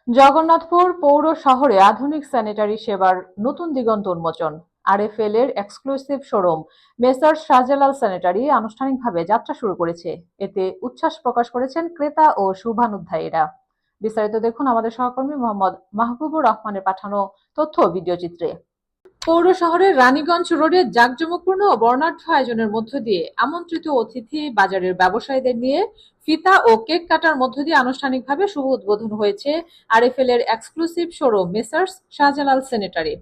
জগন্নাথপুর পৌর শহরে আধুনিক স্যানিটারি সেবার নতুন দিগন্ত উন্মোচন। আরএফএল এর exclusive showroom messrs Shahjalal sanitary আনুষ্ঠানিকভাবে যাত্রা শুরু করেছে। এতে উচ্ছ্বাস প্রকাশ করেছেন ক্রেতা ও শুভানুধ্যায়ীরা। বিস্তারিত দেখুন আমাদের সহকর্মী মোহাম্মদ মাহবুবুর রহমানের পাঠানো তথ্য ও ভিডিও চিত্রে। পৌর শহরের রানীগঞ্জ রোডে জাঁকজমকপূর্ণ ও বর্ণাঢ্য আয়োজনের মধ্য দিয়ে আমন্ত্রিত অতিথি বাজারের ব্যবসায়ীদের নিয়ে ফিতা ও কেক কাটার মধ্য দিয়ে আনুষ্ঠানিকভাবে শুভ উদ্বোধন হয়েছে আরএফএল এর exclusive showroom messrs Shahjalal sanitary.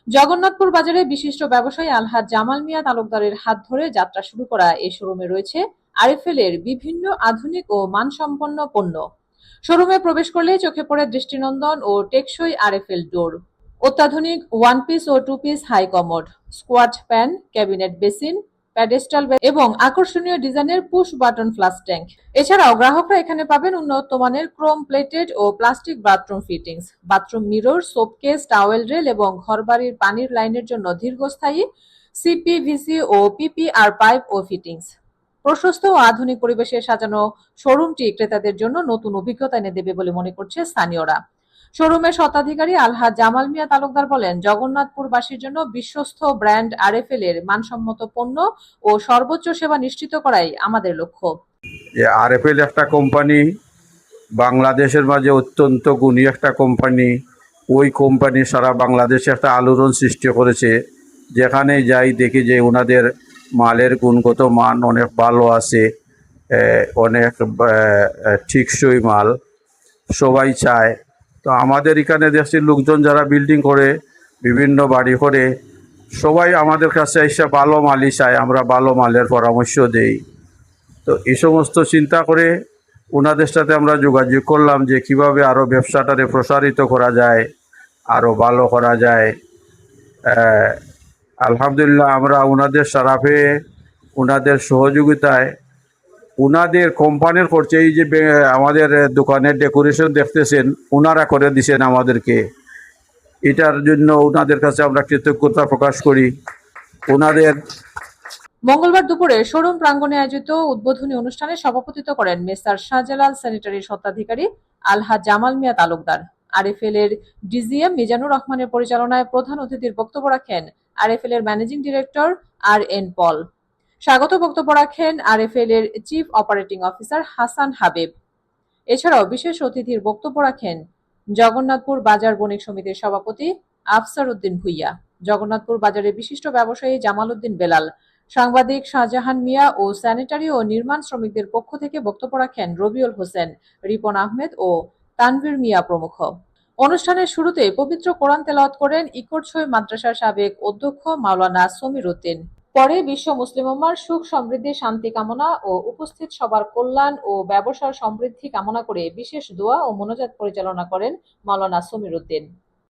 Jagannathpur বাজারে বিশিষ্ট ব্যবসায়ী আলহাজ জামাল মিয়া তালুকদারের হাত ধরে যাত্রা শুরু করা এই শোরুমে রয়েছে আরএফএল এর বিভিন্ন আধুনিক ও মানসম্পন্ন পণ্য। শোরুমে প্রবেশ করলেই চোখে পড়ে দৃষ্টিনন্দন ও টেকসই আরএফএল ডোর, অত্যাধুনিক ওয়ান পিস ও two piece high commode, squat pan, cabinet basin, pedestal এবং আকর্ষণীয় ডিজাইনের পুশ বাটন ফ্লাশ ট্যাঙ্ক। এছাড়াও গ্রাহকরা এখানে পাবেন উন্নত মানের ক্রোম প্লেটেড ও plastic bathroom fittings, bathroom mirror, soap case, towel rail এবং ঘরবাড়ির পানির লাইনের জন্য দীর্ঘস্থায়ী সিপিভিসি ও পিপিআর পাইপ ও ফিটিংস। প্রশস্ত ও আধুনিক পরিবেশে সাজানো শোরুমটি ক্রেতাদের জন্য নতুন অভিজ্ঞতা এনে দেবে বলে মনে করছে স্থানীয়রা। শোরুমের স্বত্বাধিকারী আলহাজ জামাল মিয়া তালুকদার বলেন, জগন্নাথপুরবাসীর জন্য বিশ্বস্ত ব্র্যান্ড আরএফএল এর মানসম্মত পণ্য ও সর্বোচ্চ সেবা নিশ্চিত করাই আমাদের লক্ষ্য। আরএফএল একটা কোম্পানি, বাংলাদেশের মাঝে অত্যন্ত গুণী একটা কোম্পানি। ওই কোম্পানি সারা বাংলাদেশে একটা আলোড়ন সৃষ্টি করেছে। যেখানে যাই দেখি যে ওনাদের মালের গুণগত মান অনেক ভালো আছে, অনেক টিকসই মাল সবাই চায়। তো আমাদের এখানে দেশের লোকজন যারা বিল্ডিং করে, বিভিন্ন বাড়ি করে, সবাই আমাদের কাছে এসে ভালো মালই চায়, আমরা ভালো মালের পরামর্শ দেই। তো এই সমস্ত চিন্তা করে ওনাদের সাথে আমরা যোগাযোগ করলাম যে কিভাবে আরও ব্যবসাটারে প্রসারিত করা যায়, আরও ভালো করা যায়। আলহামদুলিল্লাহ আমরা ওনাদের সারাফে, ওনাদের সহযোগিতায়, ওনাদের কোম্পানির করছে এই যে আমাদের দোকানের ডেকোরেশন দেখতেছেন ওনারা করে দিছেন আমাদেরকে। এটার জন্য ওনাদের কাছে আমরা কৃতজ্ঞতা প্রকাশ করি। ওনাদের মঙ্গলবার দুপুরে শোরুম প্রাঙ্গণে আয়োজিত উদ্বোধনী অনুষ্ঠানে সভাপতিত্ব করেন মেসার শাহজালাল স্যানিটারির স্বত্বাধিকারী আলহাজ জামাল মিয়া তালুকদার। আরএফএল এর ডিজিএম মিজানুর রহমানের পরিচালনায় প্রধান অতিথির বক্তব্য রাখেন আরএফএল এর ম্যানেজিং ডিরেক্টর আর.এন. পল। স্বাগত বক্তব্য রাখেন আরএফএল এর chief operating officer Hasan Habib. এছাড়াও বিশেষ অতিথির বক্তব্য রাখেন জগন্নাথপুর বাজার বণিক সমিতির সভাপতি আফসার উদ্দিন ভুইয়া, জগন্নাথপুর বাজারের বিশিষ্ট ব্যবসায়ী জামাল উদ্দিন বেলাল, সাংবাদিক শাহজাহান মিয়া ও স্যানিটারি ও নির্মাণ শ্রমিকদের পক্ষ থেকে বক্তব্য রাখেন রবিউল হোসেন, রিপন আহমেদ ও তানভীর মিয়া প্রমুখ। অনুষ্ঠানের শুরুতে পবিত্র কোরআন তেলাওয়াত করেন ইকরছই মাদ্রাসার সাবেক অধ্যক্ষ মাওলানা সমীর উদ্দিন। পরে বিশ্ব মুসলিম উম্মাহর সুখ সমৃদ্ধি শান্তি কামনা ও উপস্থিত সবার কল্যাণ ও ব্যবসার সমৃদ্ধি কামনা করে বিশেষ দোয়া ও মোনাজাত পরিচালনা করেন মাওলানা সমীর উদ্দিন।